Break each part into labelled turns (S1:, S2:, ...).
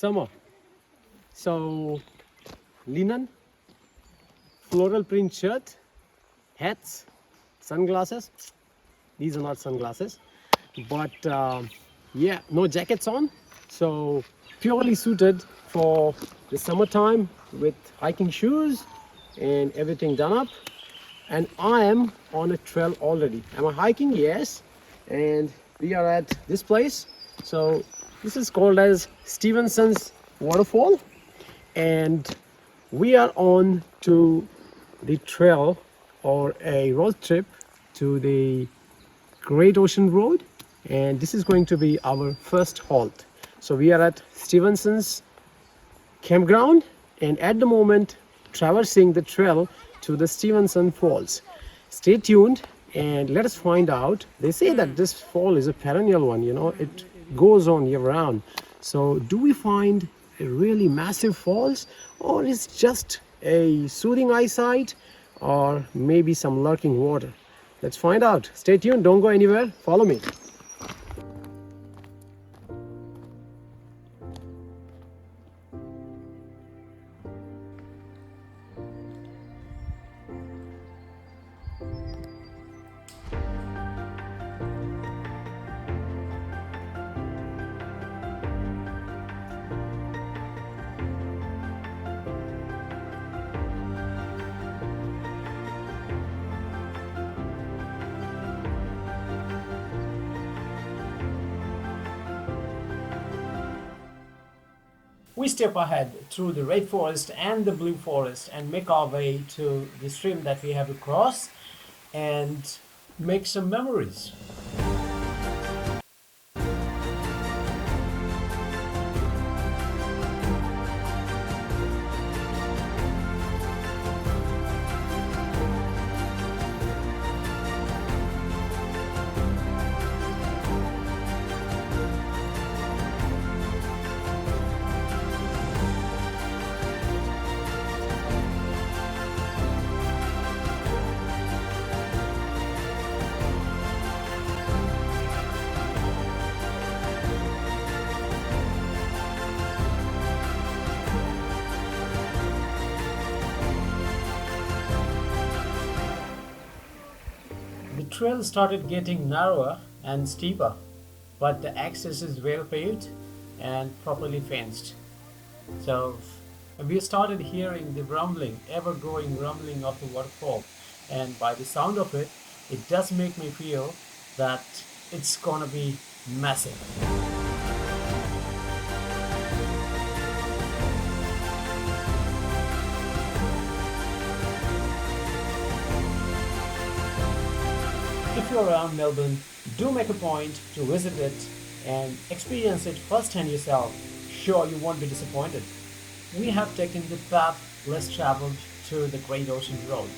S1: summer. So linen, floral print shirt, hats, sunglasses. These are not sunglasses, but yeah, no jackets on. So purely suited for the summertime with hiking shoes and everything done up. And I am on a trail already. Am I hiking? Yes. And we are at this place. So this is called as Stevensons Waterfall, and we are on to the trail or a road trip to the Great Ocean Road, and this is going to be our first halt. So we are at Stevensons campground, and at the moment traversing the trail to the Stevenson Falls. Stay tuned and let us find out. They say that this fall is a perennial one, you know, it goes on year round. So do we find a really massive falls, or is just a soothing eyesight, or maybe some lurking water? Let's find out. Stay tuned, don't go anywhere, follow me. We step ahead through the red forest and the blue forest and make our way to the stream that we have to cross and make some memories. The trail started getting narrower and steeper, but the access is well paved and properly fenced. So we started hearing the rumbling, ever-growing rumbling of the waterfall, and by the sound of it, it does make me feel that it's gonna be massive. If you're around Melbourne, do make a point to visit it and experience it firsthand yourself. Sure, you won't be disappointed. We have taken the path less traveled to the Great Ocean Road.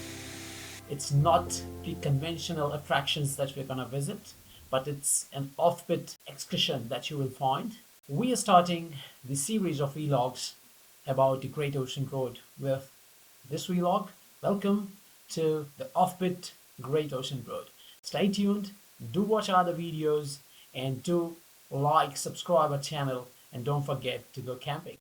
S1: It's not the conventional attractions that we're gonna visit, but it's an offbeat excursion that you will find. We are starting the series of vlogs about the Great Ocean Road with this vlog. Welcome to the offbeat Great Ocean Road. Stay tuned, do watch other videos, and do like, subscribe our channel, and don't forget to go camping.